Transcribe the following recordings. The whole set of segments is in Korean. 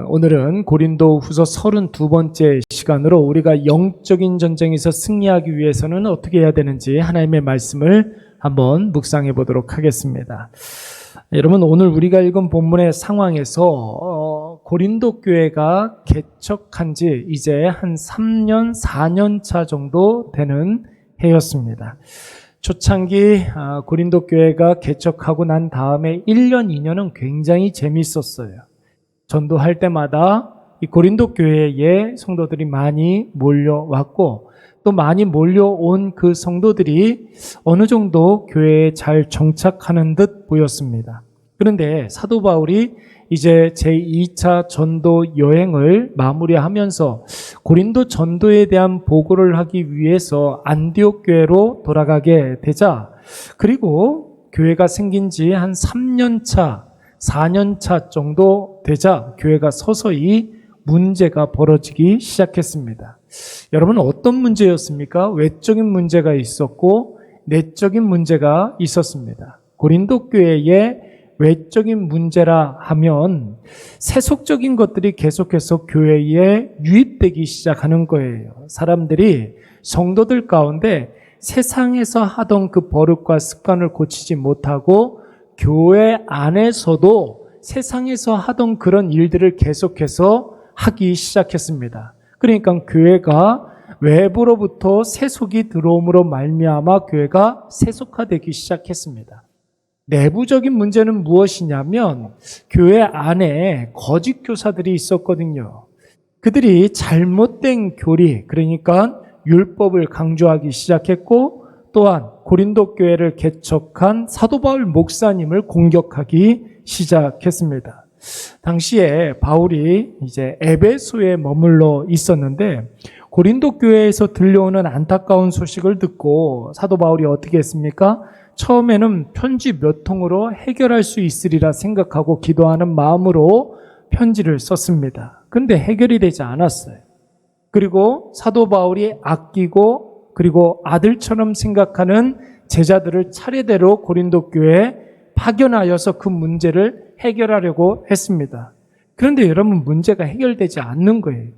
오늘은 고린도 후서 32번째 시간으로 우리가 영적인 전쟁에서 승리하기 위해서는 어떻게 해야 되는지 하나님의 말씀을 한번 묵상해 보도록 하겠습니다. 여러분, 오늘 우리가 읽은 본문의 상황에서 고린도 교회가 개척한 지 이제 한 3년, 4년 차 정도 되는 해였습니다. 초창기 고린도 교회가 개척하고 난 다음에 1년, 2년은 굉장히 재미있었어요. 전도할 때마다 이 고린도 교회에 성도들이 많이 몰려왔고, 또 많이 몰려온 그 성도들이 어느 정도 교회에 잘 정착하는 듯 보였습니다. 그런데 사도 바울이 이제 제2차 전도 여행을 마무리하면서 고린도 전도에 대한 보고를 하기 위해서 안디옥 교회로 돌아가게 되자, 그리고 교회가 생긴 지 한 3년 차, 4년 차 정도 되자 교회가 서서히 문제가 벌어지기 시작했습니다. 여러분, 어떤 문제였습니까? 외적인 문제가 있었고 내적인 문제가 있었습니다. 고린도 교회의 외적인 문제라 하면 세속적인 것들이 계속해서 교회에 유입되기 시작하는 거예요. 사람들이 성도들 가운데 세상에서 하던 그 버릇과 습관을 고치지 못하고 교회 안에서도 세상에서 하던 그런 일들을 계속해서 하기 시작했습니다. 그러니까 교회가 외부로부터 세속이 들어옴으로 말미암아 교회가 세속화되기 시작했습니다. 내부적인 문제는 무엇이냐면 교회 안에 거짓 교사들이 있었거든요. 그들이 잘못된 교리, 그러니까 율법을 강조하기 시작했고, 또한 고린도 교회를 개척한 사도 바울 목사님을 공격하기 시작했습니다. 당시에 바울이 이제 에베소에 머물러 있었는데 고린도 교회에서 들려오는 안타까운 소식을 듣고 사도 바울이 어떻게 했습니까? 처음에는 편지 몇 통으로 해결할 수 있으리라 생각하고 기도하는 마음으로 편지를 썼습니다. 그런데 해결이 되지 않았어요. 그리고 사도 바울이 아끼고 그리고 아들처럼 생각하는 제자들을 차례대로 고린도 교회에 파견하여서 그 문제를 해결하려고 했습니다. 그런데 여러분, 문제가 해결되지 않는 거예요.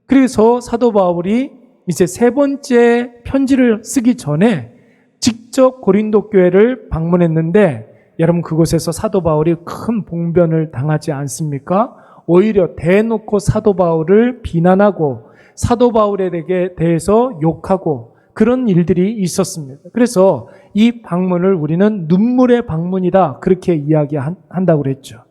그래서 사도 바울이 이제 세 번째 편지를 쓰기 전에 직접 고린도 교회를 방문했는데, 여러분, 그곳에서 사도 바울이 큰 봉변을 당하지 않습니까? 오히려 대놓고 사도 바울을 비난하고 사도 바울에 대해서 욕하고 그런 일들이 있었습니다. 그래서 이 방문을 우리는 눈물의 방문이다, 그렇게 이야기한다고 그랬죠.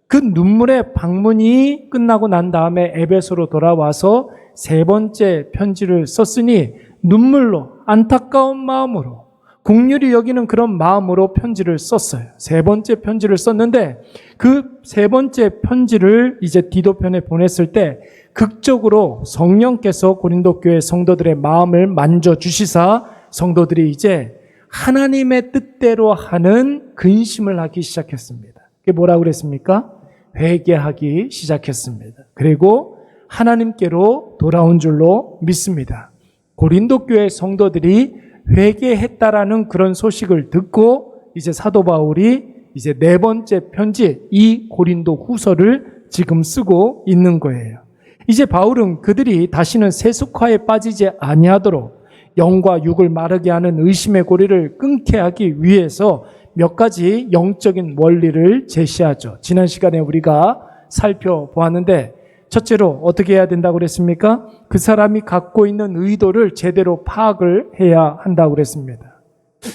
그 눈물의 방문이 끝나고 난 다음에 에베소로 돌아와서 세 번째 편지를 썼으니 눈물로, 안타까운 마음으로, 긍휼히 여기는 그런 마음으로 편지를 썼어요. 세 번째 편지를 썼는데 그 세 번째 편지를 이제 디도편에 보냈을 때 극적으로 성령께서 고린도 교회 성도들의 마음을 만져주시사 성도들이 이제 하나님의 뜻대로 하는 근심을 하기 시작했습니다. 그게 뭐라고 그랬습니까? 회개하기 시작했습니다. 그리고 하나님께로 돌아온 줄로 믿습니다. 고린도 교회 성도들이 회개했다라는 그런 소식을 듣고 이제 사도 바울이 이제 네 번째 편지, 이 고린도 후서를 지금 쓰고 있는 거예요. 이제 바울은 그들이 다시는 세속화에 빠지지 아니하도록 영과 육을 마르게 하는 의심의 고리를 끊게 하기 위해서 몇 가지 영적인 원리를 제시하죠. 지난 시간에 우리가 살펴보았는데, 첫째로 어떻게 해야 된다고 그랬습니까? 그 사람이 갖고 있는 의도를 제대로 파악을 해야 한다고 그랬습니다.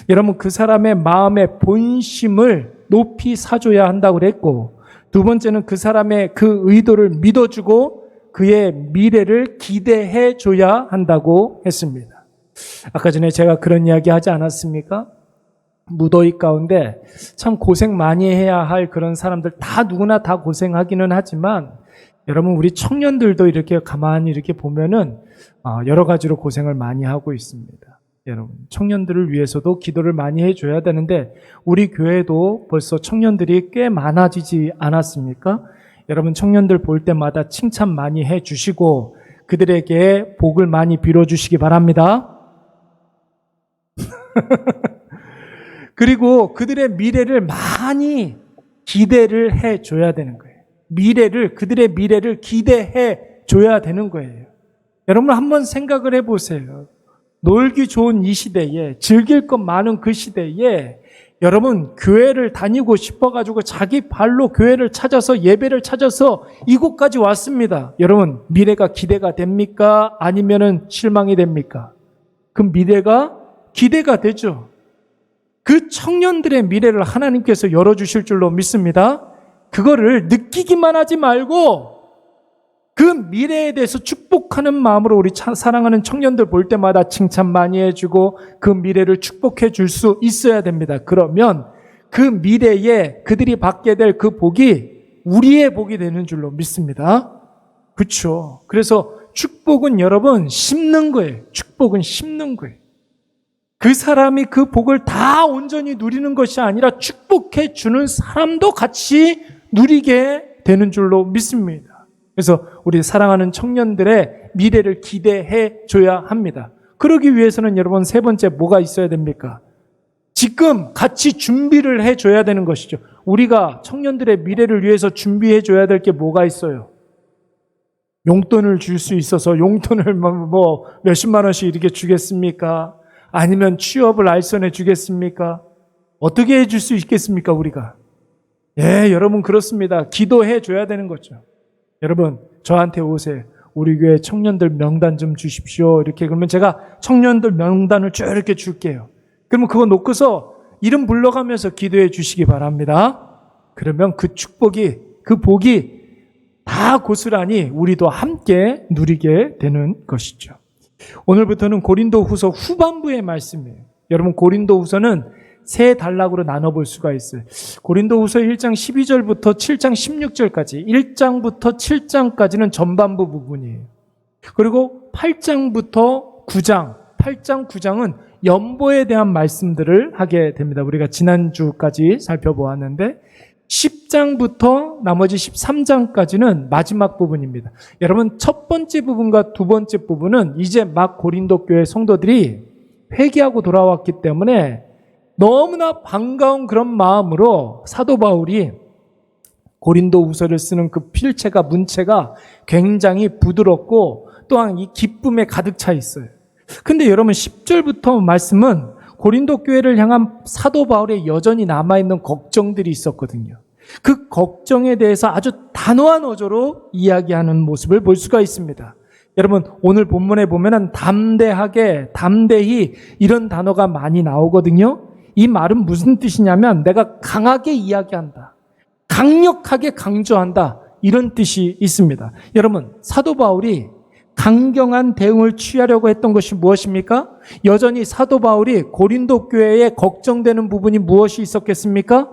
여러분, 그 사람의 마음의 본심을 높이 사줘야 한다고 그랬고, 두 번째는 그 사람의 그 의도를 믿어주고 그의 미래를 기대해 줘야 한다고 했습니다. 아까 전에 제가 그런 이야기 하지 않았습니까? 무더위 가운데 참 고생 많이 해야 할 그런 사람들, 다 누구나 다 고생하기는 하지만 여러분, 우리 청년들도 이렇게 가만히 이렇게 보면은 여러 가지로 고생을 많이 하고 있습니다. 여러분, 청년들을 위해서도 기도를 많이 해줘야 되는데 우리 교회도 벌써 청년들이 꽤 많아지지 않았습니까? 여러분, 청년들 볼 때마다 칭찬 많이 해주시고 그들에게 복을 많이 빌어주시기 바랍니다. 그리고 그들의 미래를 많이 기대를 해줘야 되는 거예요. 그들의 미래를 기대해 줘야 되는 거예요. 여러분 한번 생각을 해보세요. 놀기 좋은 이 시대에, 즐길 것 많은 그 시대에 여러분 교회를 다니고 싶어가지고 자기 발로 교회를 찾아서 예배를 찾아서 이곳까지 왔습니다. 여러분 미래가 기대가 됩니까? 아니면은 실망이 됩니까? 그 미래가 기대가 되죠. 그 청년들의 미래를 하나님께서 열어주실 줄로 믿습니다. 그거를 느끼기만 하지 말고 그 미래에 대해서 축복하는 마음으로 우리 사랑하는 청년들 볼 때마다 칭찬 많이 해주고 그 미래를 축복해 줄 수 있어야 됩니다. 그러면 그 미래에 그들이 받게 될 그 복이 우리의 복이 되는 줄로 믿습니다. 그렇죠. 그래서 축복은 여러분 심는 거예요. 축복은 심는 거예요. 그 사람이 그 복을 다 온전히 누리는 것이 아니라 축복해 주는 사람도 같이 누리게 되는 줄로 믿습니다. 그래서 우리 사랑하는 청년들의 미래를 기대해 줘야 합니다. 그러기 위해서는 여러분 세 번째 뭐가 있어야 됩니까? 지금 같이 준비를 해 줘야 되는 것이죠. 우리가 청년들의 미래를 위해서 준비해 줘야 될 게 뭐가 있어요? 용돈을 줄 수 있어서 용돈을 뭐 몇십만 원씩 이렇게 주겠습니까? 아니면 취업을 알선해 주겠습니까? 어떻게 해 줄 수 있겠습니까, 우리가? 예, 여러분 그렇습니다. 기도해 줘야 되는 거죠. 여러분, 저한테 오세요. 우리 교회 청년들 명단 좀 주십시오. 이렇게 그러면 제가 청년들 명단을 쭉 이렇게 줄게요. 그러면 그거 놓고서 이름 불러가면서 기도해 주시기 바랍니다. 그러면 그 축복이, 그 복이 다 고스란히 우리도 함께 누리게 되는 것이죠. 오늘부터는 고린도후서 후반부의 말씀이에요. 여러분 고린도후서는 세 단락으로 나눠볼 수가 있어요. 고린도후서 1장 12절부터 7장 16절까지 1장부터 7장까지는 전반부 부분이에요. 그리고 8장부터 9장 8장 9장은 연보에 대한 말씀들을 하게 됩니다. 우리가 지난주까지 살펴보았는데 10장부터 나머지 13장까지는 마지막 부분입니다. 여러분 첫 번째 부분과 두 번째 부분은 이제 막 고린도 교회 성도들이 회개하고 돌아왔기 때문에 너무나 반가운 그런 마음으로 사도 바울이 고린도후서를 쓰는 그 필체가 문체가 굉장히 부드럽고 또한 이 기쁨에 가득 차 있어요. 근데 여러분 10절부터 말씀은 고린도 교회를 향한 사도 바울의 여전히 남아있는 걱정들이 있었거든요. 그 걱정에 대해서 아주 단호한 어조로 이야기하는 모습을 볼 수가 있습니다. 여러분 오늘 본문에 보면은 담대히 이런 단어가 많이 나오거든요. 이 말은 무슨 뜻이냐면 내가 강하게 이야기한다. 강력하게 강조한다. 이런 뜻이 있습니다. 여러분 사도 바울이 강경한 대응을 취하려고 했던 것이 무엇입니까? 여전히 사도 바울이 고린도 교회에 걱정되는 부분이 무엇이 있었겠습니까?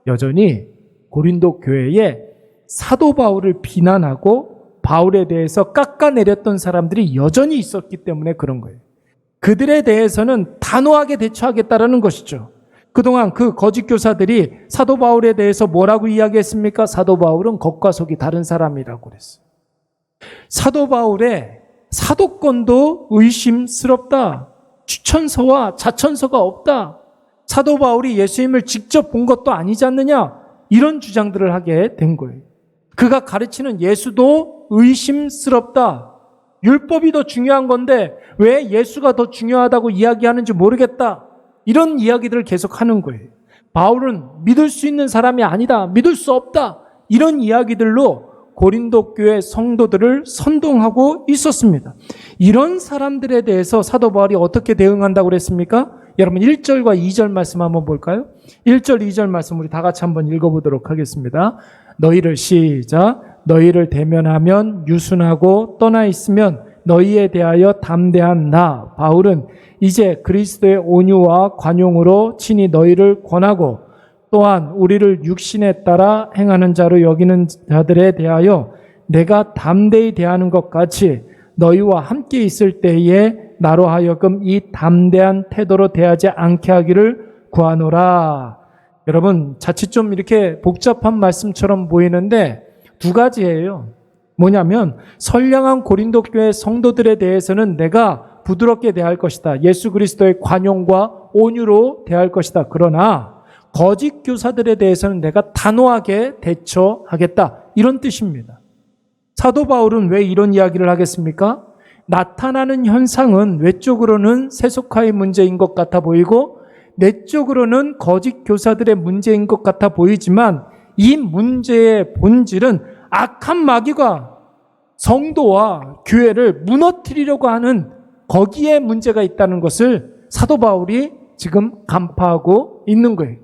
여전히 고린도 교회에 사도 바울을 비난하고 바울에 대해서 깎아내렸던 사람들이 여전히 있었기 때문에 그런 거예요. 그들에 대해서는 단호하게 대처하겠다라는 것이죠. 그동안 그 거짓 교사들이 사도 바울에 대해서 뭐라고 이야기했습니까? 사도 바울은 겉과 속이 다른 사람이라고 그랬어요. 사도 바울의 사도권도 의심스럽다. 추천서와 자천서가 없다. 사도 바울이 예수님을 직접 본 것도 아니지 않느냐. 이런 주장들을 하게 된 거예요. 그가 가르치는 예수도 의심스럽다. 율법이 더 중요한 건데 왜 예수가 더 중요하다고 이야기하는지 모르겠다. 이런 이야기들을 계속 하는 거예요. 바울은 믿을 수 있는 사람이 아니다. 믿을 수 없다. 이런 이야기들로 고린도 교회 성도들을 선동하고 있었습니다. 이런 사람들에 대해서 사도 바울이 어떻게 대응한다고 그랬습니까? 여러분 1절과 2절 말씀 한번 볼까요? 1절, 2절 말씀 우리 다 같이 한번 읽어보도록 하겠습니다. 너희를 대면하면 유순하고 떠나 있으면 너희에 대하여 담대한 나 바울은 이제 그리스도의 온유와 관용으로 친히 너희를 권하고 또한 우리를 육신에 따라 행하는 자로 여기는 자들에 대하여 내가 담대히 대하는 것 같이 너희와 함께 있을 때에 나로 하여금 이 담대한 태도로 대하지 않게 하기를 구하노라. 여러분 자칫 좀 이렇게 복잡한 말씀처럼 보이는데 두 가지예요. 뭐냐면 선량한 고린도 교회 성도들에 대해서는 내가 부드럽게 대할 것이다. 예수 그리스도의 관용과 온유로 대할 것이다. 그러나 거짓 교사들에 대해서는 내가 단호하게 대처하겠다. 이런 뜻입니다. 사도 바울은 왜 이런 이야기를 하겠습니까? 나타나는 현상은 외적으로는 세속화의 문제인 것 같아 보이고 내적으로는 거짓 교사들의 문제인 것 같아 보이지만 이 문제의 본질은 악한 마귀가 성도와 교회를 무너뜨리려고 하는 거기에 문제가 있다는 것을 사도 바울이 지금 간파하고 있는 거예요.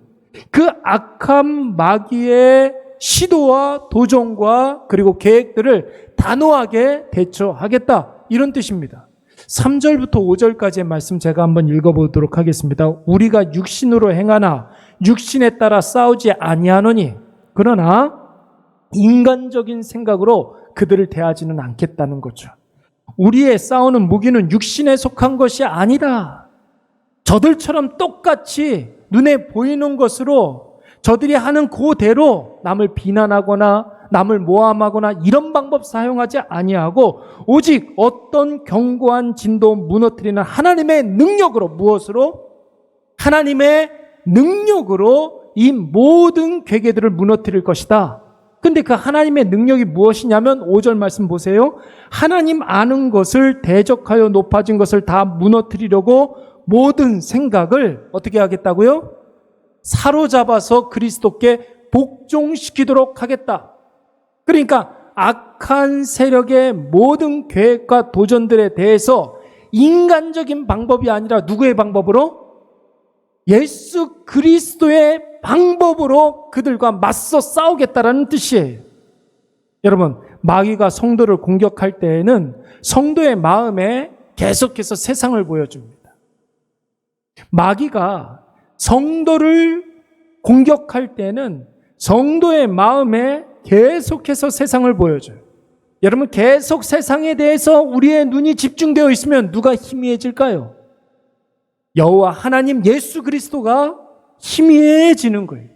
그 악한 마귀의 시도와 도전과 그리고 계획들을 단호하게 대처하겠다, 이런 뜻입니다. 3절부터 5절까지의 말씀 제가 한번 읽어보도록 하겠습니다. 우리가 육신으로 행하나 육신에 따라 싸우지 아니하노니 그러나 인간적인 생각으로 그들을 대하지는 않겠다는 거죠. 우리의 싸우는 무기는 육신에 속한 것이 아니다. 저들처럼 똑같이 눈에 보이는 것으로 저들이 하는 그대로 남을 비난하거나 남을 모함하거나 이런 방법 사용하지 아니하고 오직 어떤 견고한 진도 무너뜨리는 하나님의 능력으로, 무엇으로? 하나님의 능력으로 이 모든 괴계들을 무너뜨릴 것이다. 근데 그 하나님의 능력이 무엇이냐면 5절 말씀 보세요. 하나님 아는 것을 대적하여 높아진 것을 다 무너뜨리려고 모든 생각을 어떻게 하겠다고요? 사로잡아서 그리스도께 복종시키도록 하겠다. 그러니까 악한 세력의 모든 계획과 도전들에 대해서 인간적인 방법이 아니라 누구의 방법으로? 예수 그리스도의 방법으로 그들과 맞서 싸우겠다라는 뜻이에요. 여러분, 마귀가 성도를 공격할 때에는 성도의 마음에 계속해서 세상을 보여줍니다. 마귀가 성도를 공격할 때는 성도의 마음에 계속해서 세상을 보여줘요. 여러분, 계속 세상에 대해서 우리의 눈이 집중되어 있으면 누가 희미해질까요? 여호와 하나님 예수 그리스도가 희미해지는 거예요.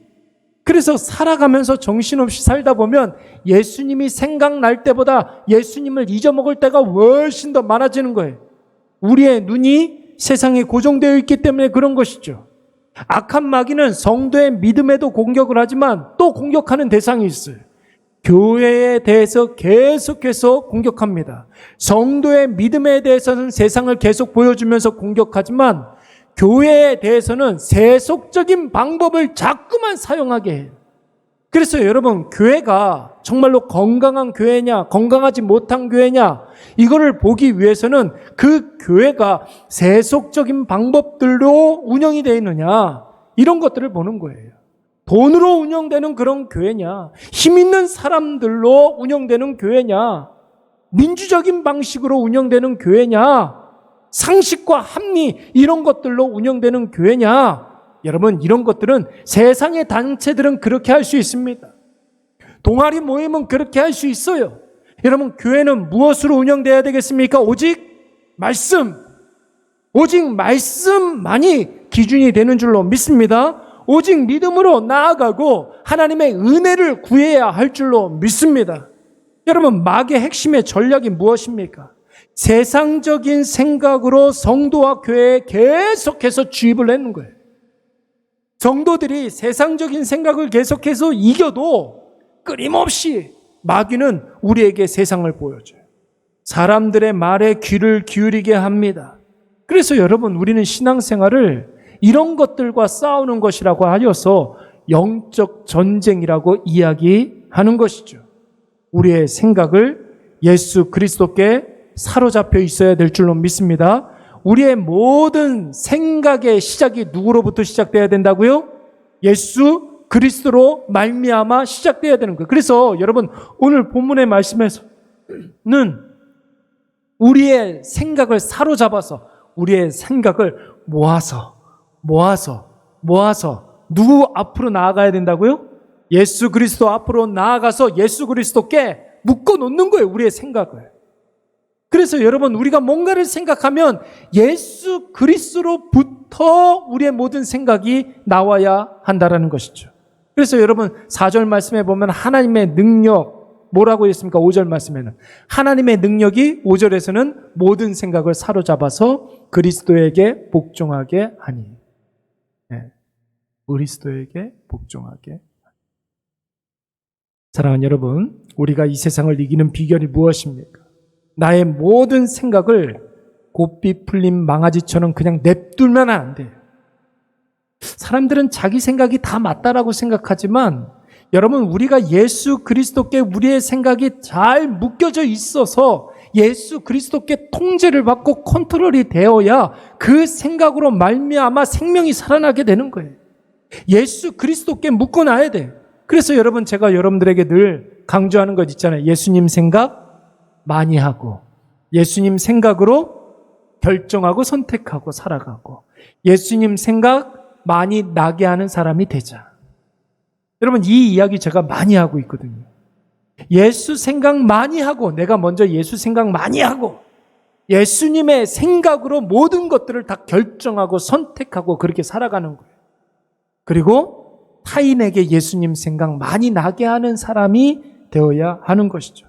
그래서 살아가면서 정신없이 살다 보면 예수님이 생각날 때보다 예수님을 잊어먹을 때가 훨씬 더 많아지는 거예요. 우리의 눈이 세상에 고정되어 있기 때문에 그런 것이죠. 악한 마귀는 성도의 믿음에도 공격을 하지만 또 공격하는 대상이 있어요. 교회에 대해서 계속해서 공격합니다. 성도의 믿음에 대해서는 세상을 계속 보여주면서 공격하지만 교회에 대해서는 세속적인 방법을 자꾸만 사용하게 해요. 그래서 여러분, 교회가 정말로 건강한 교회냐, 건강하지 못한 교회냐, 이거를 보기 위해서는 그 교회가 세속적인 방법들로 운영이 되어 있느냐, 이런 것들을 보는 거예요. 돈으로 운영되는 그런 교회냐, 힘 있는 사람들로 운영되는 교회냐, 민주적인 방식으로 운영되는 교회냐, 상식과 합리 이런 것들로 운영되는 교회냐. 여러분, 이런 것들은 세상의 단체들은 그렇게 할 수 있습니다. 동아리 모임은 그렇게 할 수 있어요. 여러분, 교회는 무엇으로 운영돼야 되겠습니까? 오직 말씀. 오직 말씀만이 기준이 되는 줄로 믿습니다. 오직 믿음으로 나아가고 하나님의 은혜를 구해야 할 줄로 믿습니다. 여러분, 마귀의 핵심의 전략이 무엇입니까? 세상적인 생각으로 성도와 교회에 계속해서 주입을 했는 거예요. 성도들이 세상적인 생각을 계속해서 이겨도 끊임없이 마귀는 우리에게 세상을 보여줘요. 사람들의 말에 귀를 기울이게 합니다. 그래서 여러분, 우리는 신앙생활을 이런 것들과 싸우는 것이라고 하여서 영적 전쟁이라고 이야기하는 것이죠. 우리의 생각을 예수 그리스도께 사로잡혀 있어야 될 줄로 믿습니다. 우리의 모든 생각의 시작이 누구로부터 시작돼야 된다고요? 예수 그리스도로 말미암아 시작돼야 되는 거예요. 그래서 여러분, 오늘 본문의 말씀에서는 우리의 생각을 사로잡아서 우리의 생각을 모아서 누구 앞으로 나아가야 된다고요? 예수 그리스도 앞으로 나아가서 예수 그리스도께 묶어놓는 거예요, 우리의 생각을. 그래서 여러분, 우리가 뭔가를 생각하면 예수 그리스도로부터 우리의 모든 생각이 나와야 한다라는 것이죠. 그래서 여러분, 4절 말씀에 보면 하나님의 능력, 뭐라고 했습니까? 5절 말씀에는 하나님의 능력이 5절에서는 모든 생각을 사로잡아서 그리스도에게 복종하게 하니. 네. 그리스도에게 복종하게. 사랑하는 여러분, 우리가 이 세상을 이기는 비결이 무엇입니까? 나의 모든 생각을 고삐 풀린 망아지처럼 그냥 냅두면 안 돼요. 사람들은 자기 생각이 다 맞다라고 생각하지만 여러분, 우리가 예수 그리스도께 우리의 생각이 잘 묶여져 있어서 예수 그리스도께 통제를 받고 컨트롤이 되어야 그 생각으로 말미암아 생명이 살아나게 되는 거예요. 예수 그리스도께 묶어놔야 돼. 그래서 여러분, 제가 여러분들에게 늘 강조하는 것 있잖아요. 예수님 생각 많이 하고, 예수님 생각으로 결정하고 선택하고 살아가고, 예수님 생각 많이 나게 하는 사람이 되자. 여러분, 이 이야기 제가 많이 하고 있거든요. 예수 생각 많이 하고, 내가 먼저 예수 생각 많이 하고, 예수님의 생각으로 모든 것들을 다 결정하고 선택하고 그렇게 살아가는 거예요. 그리고 타인에게 예수님 생각 많이 나게 하는 사람이 되어야 하는 것이죠.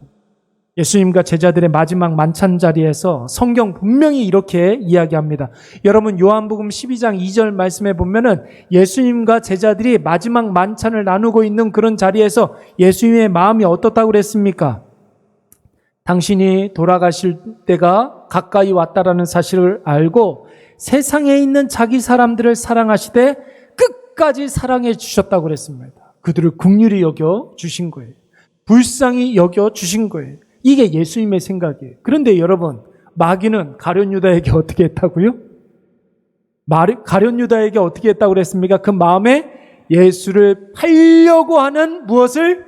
예수님과 제자들의 마지막 만찬 자리에서 성경 분명히 이렇게 이야기합니다. 여러분, 요한복음 12장 2절 말씀에 보면은 예수님과 제자들이 마지막 만찬을 나누고 있는 그런 자리에서 예수님의 마음이 어떻다고 그랬습니까? 당신이 돌아가실 때가 가까이 왔다라는 사실을 알고 세상에 있는 자기 사람들을 사랑하시되 끝까지 사랑해 주셨다고 그랬습니다. 그들을 긍휼히 여겨 주신 거예요. 불쌍히 여겨 주신 거예요. 이게 예수님의 생각이에요. 그런데 여러분, 마귀는 가룟 유다에게 어떻게 했다고요? 가룟 유다에게 어떻게 했다고 그랬습니까? 그 마음에 예수를 팔려고 하는 무엇을?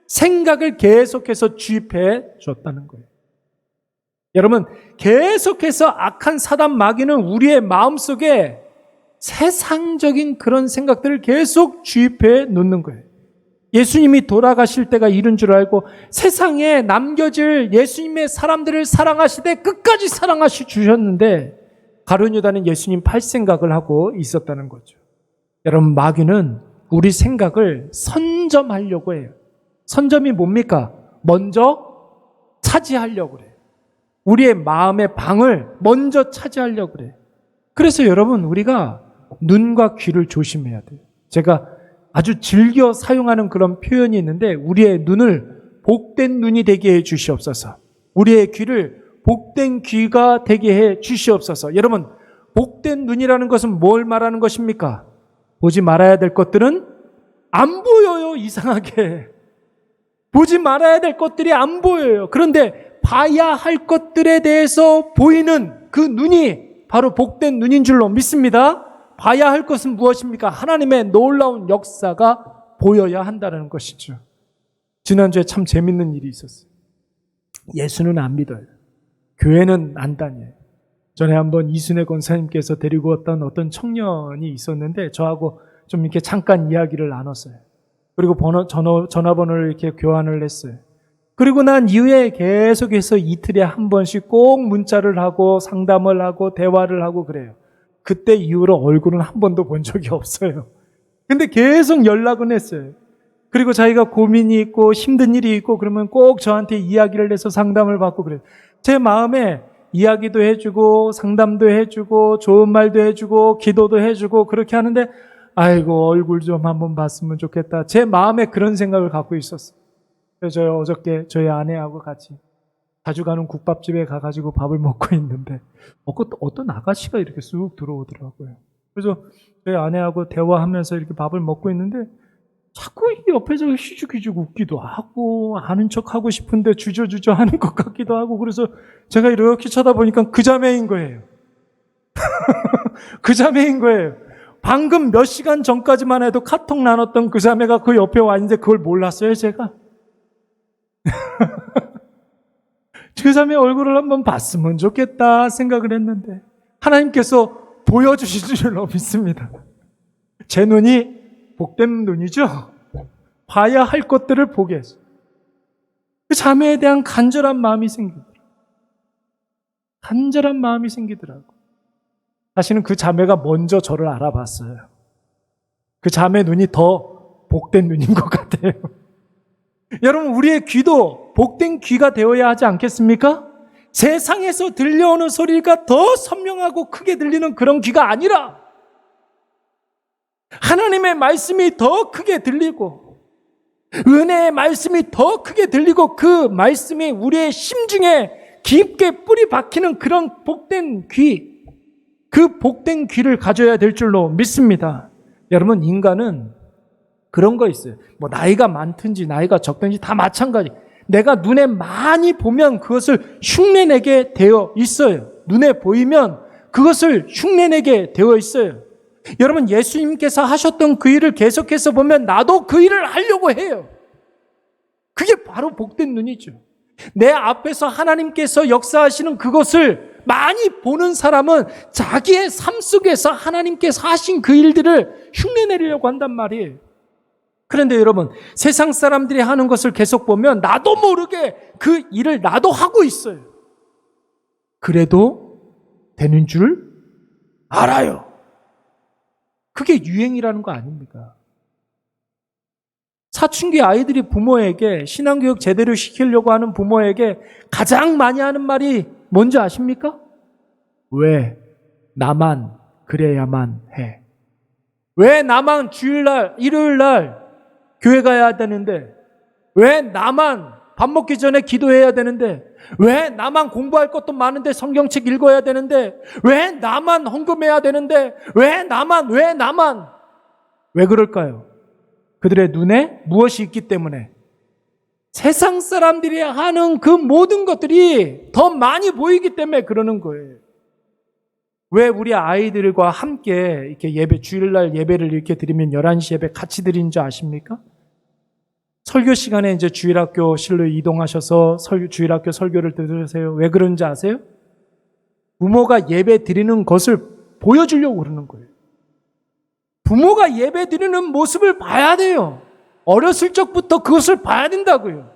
생각을 계속해서 주입해 줬다는 거예요. 여러분, 계속해서 악한 사단 마귀는 우리의 마음속에 세상적인 그런 생각들을 계속 주입해 놓는 거예요. 예수님이 돌아가실 때가 이른 줄 알고 세상에 남겨질 예수님의 사람들을 사랑하시되 끝까지 사랑하시 주셨는데 가룟 유다는 예수님 팔 생각을 하고 있었다는 거죠. 여러분, 마귀는 우리 생각을 선점하려고 해요. 선점이 뭡니까? 먼저 차지하려고 그래요. 우리의 마음의 방을 먼저 차지하려고 그래요. 그래서 여러분, 우리가 눈과 귀를 조심해야 돼요. 제가 아주 즐겨 사용하는 그런 표현이 있는데, 우리의 눈을 복된 눈이 되게 해 주시옵소서. 우리의 귀를 복된 귀가 되게 해 주시옵소서. 여러분, 복된 눈이라는 것은 뭘 말하는 것입니까? 보지 말아야 될 것들은 안 보여요. 이상하게 보지 말아야 될 것들이 안 보여요. 그런데 봐야 할 것들에 대해서 보이는 그 눈이 바로 복된 눈인 줄로 믿습니다. 봐야 할 것은 무엇입니까? 하나님의 놀라운 역사가 보여야 한다는 것이죠. 지난주에 참 재밌는 일이 있었어요. 예수는 안 믿어요. 교회는 안 다녀요. 전에 한번 이순애 권사님께서 데리고 왔던 어떤 청년이 있었는데 저하고 좀 이렇게 잠깐 이야기를 나눴어요. 그리고 전화번호를 이렇게 교환을 했어요. 그리고 난 이후에 계속해서 이틀에 한 번씩 꼭 문자를 하고 상담을 하고 대화를 하고 그래요. 그때 이후로 얼굴은 한 번도 본 적이 없어요. 근데 계속 연락은 했어요. 그리고 자기가 고민이 있고 힘든 일이 있고 그러면 꼭 저한테 이야기를 해서 상담을 받고 그래요. 제 마음에 이야기도 해주고 상담도 해주고 좋은 말도 해주고 기도도 해주고 그렇게 하는데 아이고 얼굴 좀 한번 봤으면 좋겠다. 제 마음에 그런 생각을 갖고 있었어요. 그래서 어저께 저희 아내하고 같이 자주 가는 국밥집에 가가지고 밥을 먹고 있는데 어떤 아가씨가 이렇게 쑥 들어오더라고요. 그래서 저희 아내하고 대화하면서 이렇게 밥을 먹고 있는데 자꾸 옆에서 희죽희죽 웃기도 하고 아는 척하고 싶은데 주저주저 하는 것 같기도 하고 그래서 제가 이렇게 쳐다보니까 그 자매인 거예요. 그 자매인 거예요. 방금 몇 시간 전까지만 해도 카톡 나눴던 그 자매가 그 옆에 와 있는데 그걸 몰랐어요, 제가. 그 자매 얼굴을 한번 봤으면 좋겠다 생각을 했는데 하나님께서 보여주실 줄로 믿습니다. 제 눈이 복된 눈이죠. 봐야 할 것들을 보게 했어요. 그 자매에 대한 간절한 마음이 생기더라고요. 간절한 마음이 생기더라고요. 사실은 그 자매가 먼저 저를 알아봤어요. 그 자매 눈이 더 복된 눈인 것 같아요. 여러분, 우리의 귀도 복된 귀가 되어야 하지 않겠습니까? 세상에서 들려오는 소리가 더 선명하고 크게 들리는 그런 귀가 아니라 하나님의 말씀이 더 크게 들리고 은혜의 말씀이 더 크게 들리고 그 말씀이 우리의 심중에 깊게 뿌리 박히는 그런 복된 귀, 그 복된 귀를 가져야 될 줄로 믿습니다. 여러분, 인간은 그런 거 있어요. 뭐 나이가 많든지 나이가 적든지 다 마찬가지. 내가 눈에 많이 보면 그것을 흉내내게 되어 있어요. 눈에 보이면 그것을 흉내내게 되어 있어요. 여러분, 예수님께서 하셨던 그 일을 계속해서 보면 나도 그 일을 하려고 해요. 그게 바로 복된 눈이죠. 내 앞에서 하나님께서 역사하시는 그것을 많이 보는 사람은 자기의 삶 속에서 하나님께서 하신 그 일들을 흉내내려고 한단 말이에요. 그런데 여러분, 세상 사람들이 하는 것을 계속 보면 나도 모르게 그 일을 나도 하고 있어요. 그래도 되는 줄 알아요. 그게 유행이라는 거 아닙니까? 사춘기 아이들이 부모에게 신앙교육 제대로 시키려고 하는 부모에게 가장 많이 하는 말이 뭔지 아십니까? 왜 나만 그래야만 해? 왜 나만 주일날, 일요일날 교회 가야 되는데? 왜 나만 밥 먹기 전에 기도해야 되는데? 왜 나만 공부할 것도 많은데 성경책 읽어야 되는데? 왜 나만 헌금해야 되는데? 왜 나만? 왜 그럴까요? 그들의 눈에 무엇이 있기 때문에? 세상 사람들이 하는 그 모든 것들이 더 많이 보이기 때문에 그러는 거예요. 왜 우리 아이들과 함께 이렇게 예배, 주일날 예배를 이렇게 드리면 11시 예배 같이 드리는 줄 아십니까? 설교 시간에 이제 주일학교실로 이동하셔서 주일학교 설교를 들으세요. 왜 그런지 아세요? 부모가 예배 드리는 것을 보여주려고 그러는 거예요. 부모가 예배 드리는 모습을 봐야 돼요. 어렸을 적부터 그것을 봐야 된다고요.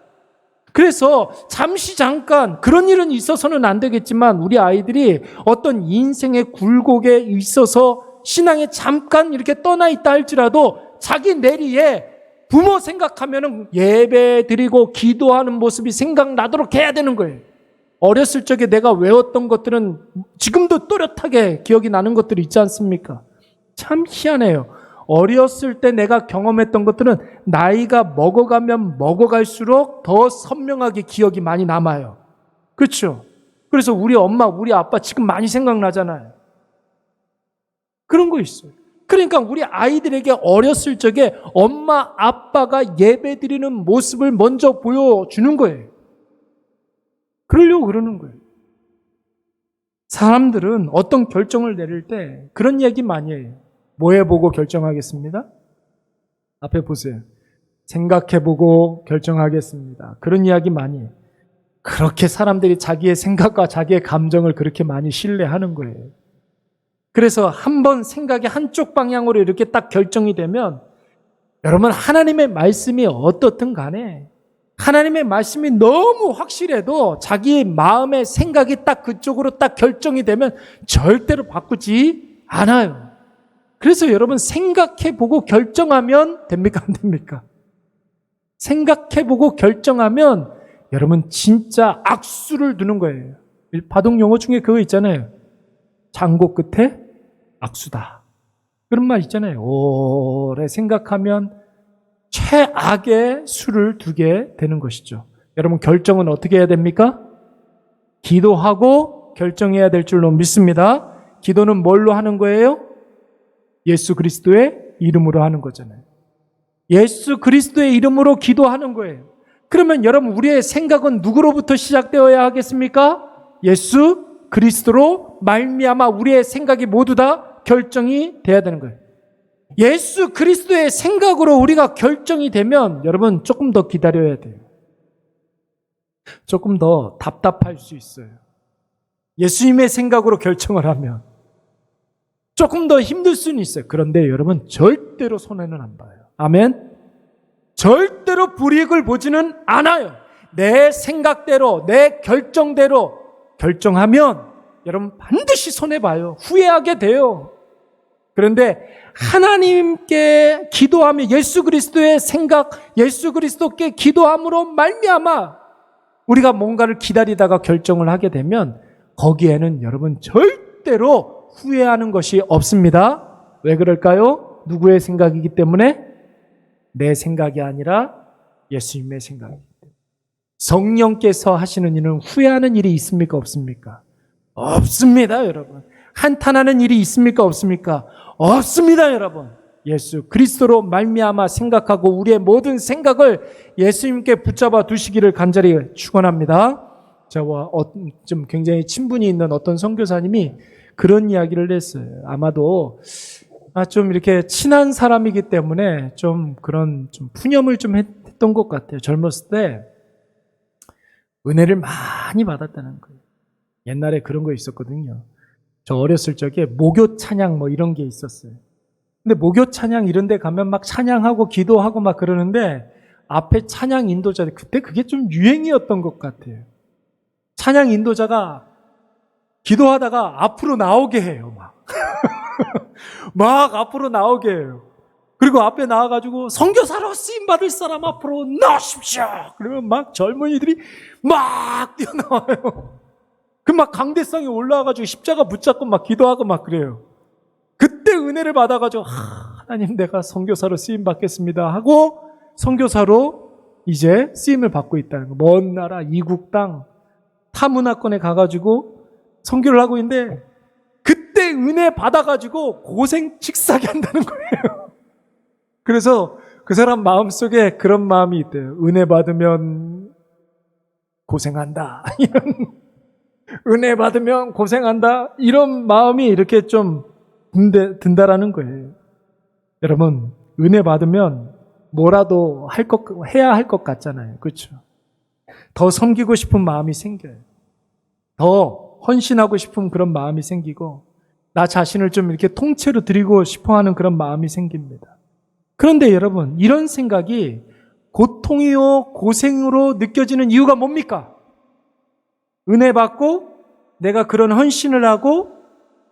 그래서 잠깐 그런 일은 있어서는 안 되겠지만 우리 아이들이 어떤 인생의 굴곡에 있어서 신앙에 잠깐 이렇게 떠나 있다 할지라도 자기 내리에 부모 생각하면은 예배 드리고 기도하는 모습이 생각나도록 해야 되는 거예요. 어렸을 적에 내가 외웠던 것들은 지금도 또렷하게 기억이 나는 것들이 있지 않습니까? 참 희한해요. 어렸을 때 내가 경험했던 것들은 나이가 먹어가면 먹어갈수록 더 선명하게 기억이 많이 남아요. 그렇죠? 그래서 우리 엄마, 우리 아빠 지금 많이 생각나잖아요. 그런 거 있어요. 그러니까 우리 아이들에게 어렸을 적에 엄마, 아빠가 예배 드리는 모습을 먼저 보여주는 거예요. 그러려고 그러는 거예요. 사람들은 어떤 결정을 내릴 때 그런 얘기 많이 해요. 뭐 해보고 결정하겠습니다? 앞에 보세요. 생각해보고 결정하겠습니다. 그런 이야기 많이 해요. 그렇게 사람들이 자기의 생각과 자기의 감정을 그렇게 많이 신뢰하는 거예요. 그래서 한번 생각이 한쪽 방향으로 이렇게 딱 결정이 되면 여러분, 하나님의 말씀이 어떻든 간에 하나님의 말씀이 너무 확실해도 자기 마음의 생각이 딱 그쪽으로 딱 결정이 되면 절대로 바꾸지 않아요. 그래서 여러분, 생각해보고 결정하면 됩니까? 안 됩니까? 생각해보고 결정하면 여러분 진짜 악수를 두는 거예요. 바둑 용어 중에 그거 있잖아요. 장고 끝에 악수다. 그런 말 있잖아요. 오래 생각하면 최악의 수를 두게 되는 것이죠. 여러분, 결정은 어떻게 해야 됩니까? 기도하고 결정해야 될 줄로 믿습니다. 기도는 뭘로 하는 거예요? 예수 그리스도의 이름으로 하는 거잖아요. 예수 그리스도의 이름으로 기도하는 거예요. 그러면 여러분, 우리의 생각은 누구로부터 시작되어야 하겠습니까? 예수 그리스도로 말미암아 우리의 생각이 모두 다 결정이 돼야 되는 거예요. 예수 그리스도의 생각으로 우리가 결정이 되면 여러분, 조금 더 기다려야 돼요. 조금 더 답답할 수 있어요. 예수님의 생각으로 결정을 하면 조금 더 힘들 수는 있어요. 그런데 여러분, 절대로 손해는 안 봐요. 아멘? 절대로 불이익을 보지는 않아요. 내 생각대로, 내 결정대로 결정하면 여러분 반드시 손해봐요. 후회하게 돼요. 그런데 하나님께 기도하며 예수 그리스도의 생각, 예수 그리스도께 기도함으로 말미암아 우리가 뭔가를 기다리다가 결정을 하게 되면 거기에는 여러분 절대로 후회하는 것이 없습니다. 왜 그럴까요? 누구의 생각이기 때문에? 내 생각이 아니라 예수님의 생각이기 때문에. 성령께서 하시는 일은 후회하는 일이 있습니까? 없습니까? 없습니다, 여러분. 한탄하는 일이 있습니까? 없습니까? 없습니다, 여러분. 예수 그리스도로 말미암아 생각하고 우리의 모든 생각을 예수님께 붙잡아 두시기를 간절히 축원합니다. 저와 좀 굉장히 친분이 있는 어떤 선교사님이 그런 이야기를 했어요. 아마도 좀 이렇게 친한 사람이기 때문에 좀 그런 좀 푸념을 좀 했던 것 같아요. 젊었을 때 은혜를 많이 받았다는 거예요. 옛날에 그런 거 있었거든요. 저 어렸을 적에 목요 찬양 뭐 이런 게 있었어요. 근데 목요 찬양 이런 데 가면 막 찬양하고 기도하고 막 그러는데 앞에 찬양 인도자들, 그때 그게 좀 유행이었던 것 같아요. 찬양 인도자가 기도하다가 앞으로 나오게 해요, 막. 막 앞으로 나오게 해요. 그리고 앞에 나와가지고 선교사로 쓰임받을 사람 앞으로 나오십시오. 그러면 막 젊은이들이 막 뛰어나와요. 그 막 강대상에 올라와가지고 십자가 붙잡고 막 기도하고 막 그래요. 그때 은혜를 받아가지고 하나님 내가 선교사로 쓰임 받겠습니다 하고 선교사로 이제 쓰임을 받고 있다는 거. 먼 나라 이국 땅 타문화권에 가가지고 선교를 하고 있는데 그때 은혜 받아가지고 고생 직사게 한다는 거예요. 그래서 그 사람 마음속에 그런 마음이 있대요. 은혜 받으면 고생한다. 이런 은혜 받으면 고생한다. 이런 마음이 이렇게 좀 든다라는 거예요. 여러분, 은혜 받으면 뭐라도 해야 할 것 같잖아요. 그렇죠? 더 섬기고 싶은 마음이 생겨요. 더 헌신하고 싶은 그런 마음이 생기고 나 자신을 좀 이렇게 통째로 드리고 싶어 하는 그런 마음이 생깁니다. 그런데 여러분, 이런 생각이 고통이요 고생으로 느껴지는 이유가 뭡니까? 은혜 받고 내가 그런 헌신을 하고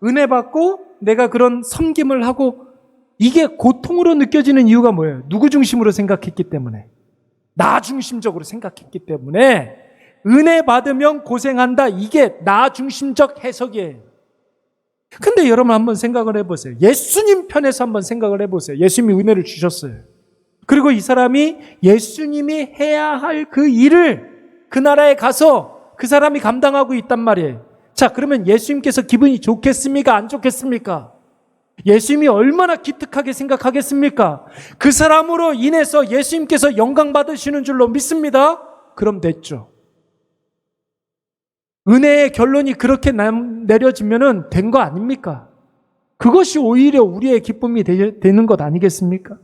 은혜 받고 내가 그런 섬김을 하고 이게 고통으로 느껴지는 이유가 뭐예요? 누구 중심으로 생각했기 때문에, 나 중심적으로 생각했기 때문에 은혜 받으면 고생한다. 이게 나 중심적 해석이에요. 근데 여러분 한번 생각을 해보세요. 예수님 편에서 한번 생각을 해보세요. 예수님이 은혜를 주셨어요. 그리고 이 사람이 예수님이 해야 할 그 일을 그 나라에 가서 그 사람이 감당하고 있단 말이에요. 자, 그러면 예수님께서 기분이 좋겠습니까? 안 좋겠습니까? 예수님이 얼마나 기특하게 생각하겠습니까? 그 사람으로 인해서 예수님께서 영광 받으시는 줄로 믿습니다. 그럼 됐죠. 은혜의 결론이 그렇게 내려지면은 된 거 아닙니까? 그것이 오히려 우리의 기쁨이 되는 것 아니겠습니까?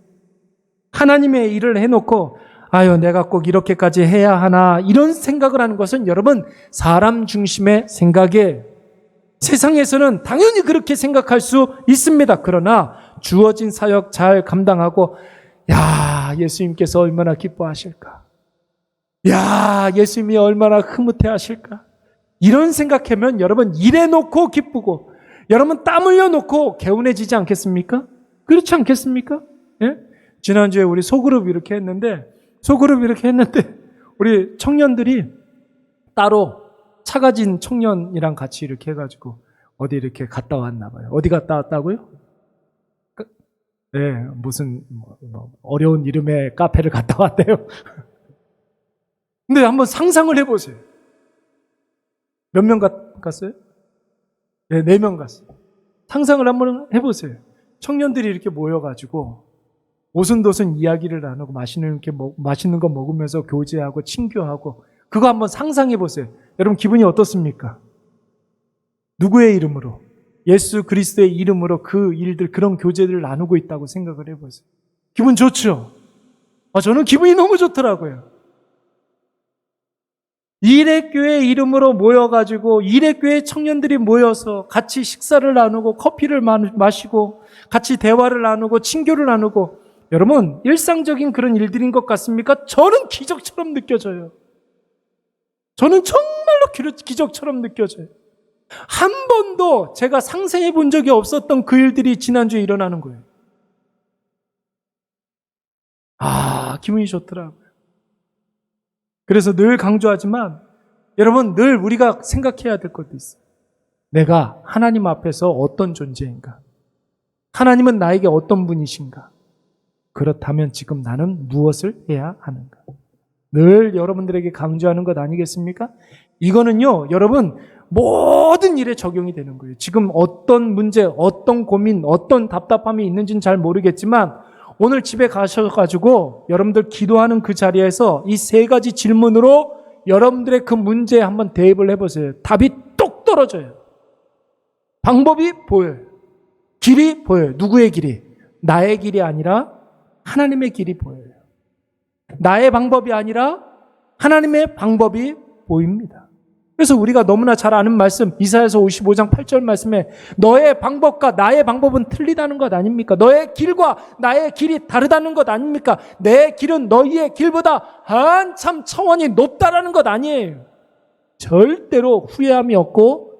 하나님의 일을 해놓고 아유 내가 꼭 이렇게까지 해야 하나 이런 생각을 하는 것은 여러분 사람 중심의 생각이에요. 세상에서는 당연히 그렇게 생각할 수 있습니다. 그러나 주어진 사역 잘 감당하고 야 예수님께서 얼마나 기뻐하실까? 야 예수님이 얼마나 흐뭇해 하실까? 이런 생각하면 여러분 일해놓고 기쁘고 여러분 땀 흘려놓고 개운해지지 않겠습니까? 그렇지 않겠습니까? 예? 지난주에 우리 소그룹 이렇게 했는데 우리 청년들이 따로 차 가진 청년이랑 같이 이렇게 해가지고 어디 이렇게 갔다 왔나 봐요. 어디 갔다 왔다고요? 네, 무슨 어려운 이름의 카페를 갔다 왔대요. 근데 한번 상상을 해보세요. 몇 명 갔어요? 네, 4명 갔어요. 상상을 한번 해보세요. 청년들이 이렇게 모여가지고 오순도순 이야기를 나누고 맛있는 거 먹으면서 교제하고 친교하고 그거 한번 상상해 보세요. 여러분 기분이 어떻습니까? 누구의 이름으로? 예수 그리스도의 이름으로 그 일들, 그런 교제들을 나누고 있다고 생각을 해보세요. 기분 좋죠? 저는 기분이 너무 좋더라고요. 일회교회 이름으로 모여가지고 일회교회 청년들이 모여서 같이 식사를 나누고 커피를 마시고 같이 대화를 나누고 친교를 나누고 여러분 일상적인 그런 일들인 것 같습니까? 저는 기적처럼 느껴져요. 저는 정말로 기적처럼 느껴져요. 한 번도 제가 상상해 본 적이 없었던 그 일들이 지난주에 일어나는 거예요. 기분이 좋더라고요. 그래서 늘 강조하지만 여러분 늘 우리가 생각해야 될 것도 있어요. 내가 하나님 앞에서 어떤 존재인가? 하나님은 나에게 어떤 분이신가? 그렇다면 지금 나는 무엇을 해야 하는가? 늘 여러분들에게 강조하는 것 아니겠습니까? 이거는요, 여러분, 모든 일에 적용이 되는 거예요. 지금 어떤 문제, 어떤 고민, 어떤 답답함이 있는지는 잘 모르겠지만 오늘 집에 가셔가지고 여러분들 기도하는 그 자리에서 이 세 가지 질문으로 여러분들의 그 문제에 한번 대입을 해보세요. 답이 똑 떨어져요. 방법이 보여요. 길이 보여요. 누구의 길이? 나의 길이 아니라 하나님의 길이 보여요. 나의 방법이 아니라 하나님의 방법이 보입니다. 그래서 우리가 너무나 잘 아는 말씀, 이사야서 55장 8절 말씀에 너의 방법과 나의 방법은 틀리다는 것 아닙니까? 너의 길과 나의 길이 다르다는 것 아닙니까? 내 길은 너희의 길보다 한참 차원이 높다라는 것 아니에요. 절대로 후회함이 없고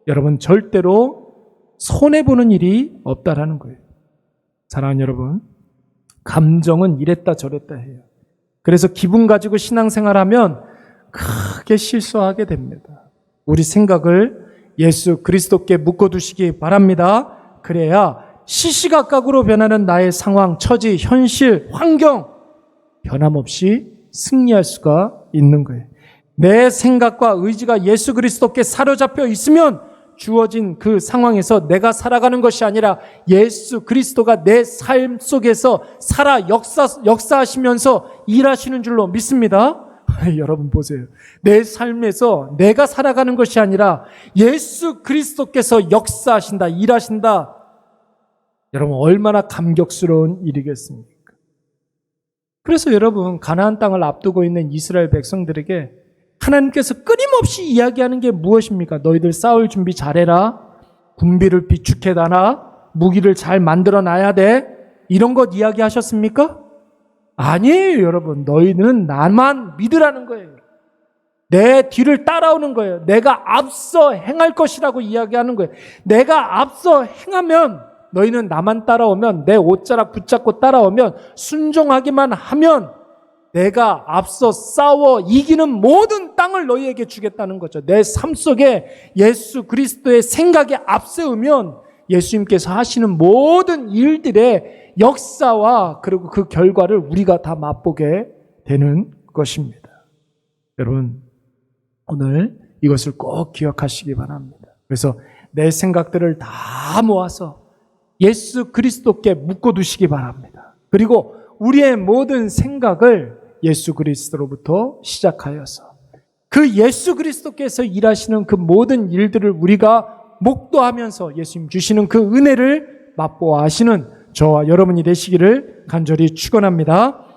여러분 절대로 손해보는 일이 없다라는 거예요. 사랑하는 여러분, 감정은 이랬다 저랬다 해요. 그래서 기분 가지고 신앙생활하면 크게 실수하게 됩니다. 우리 생각을 예수 그리스도께 묶어두시기 바랍니다. 그래야 시시각각으로 변하는 나의 상황, 처지, 현실, 환경 변함없이 승리할 수가 있는 거예요. 내 생각과 의지가 예수 그리스도께 사로잡혀 있으면 주어진 그 상황에서 내가 살아가는 것이 아니라 예수 그리스도가 내 삶 속에서 살아 역사하시면서 일하시는 줄로 믿습니다. 여러분 보세요. 내 삶에서 내가 살아가는 것이 아니라 예수 그리스도께서 역사하신다, 일하신다. 여러분 얼마나 감격스러운 일이겠습니까? 그래서 여러분 가나안 땅을 앞두고 있는 이스라엘 백성들에게 하나님께서 끊임없이 이야기하는 게 무엇입니까? 너희들 싸울 준비 잘해라. 군비를 비축해놔라. 무기를 잘 만들어놔야 돼. 이런 것 이야기하셨습니까? 아니에요, 여러분. 너희는 나만 믿으라는 거예요. 내 뒤를 따라오는 거예요. 내가 앞서 행할 것이라고 이야기하는 거예요. 내가 앞서 행하면 너희는 나만 따라오면 내 옷자락 붙잡고 따라오면 순종하기만 하면 내가 앞서 싸워 이기는 모든 땅을 너희에게 주겠다는 거죠. 내 삶 속에 예수 그리스도의 생각에 앞세우면 예수님께서 하시는 모든 일들의 역사와 그리고 그 결과를 우리가 다 맛보게 되는 것입니다. 여러분, 오늘 이것을 꼭 기억하시기 바랍니다. 그래서 내 생각들을 다 모아서 예수 그리스도께 묶어두시기 바랍니다. 그리고 우리의 모든 생각을 예수 그리스도로부터 시작하여서 그 예수 그리스도께서 일하시는 그 모든 일들을 우리가 목도하면서 예수님 주시는 그 은혜를 맛보아 하시는 저와 여러분이 되시기를 간절히 축원합니다.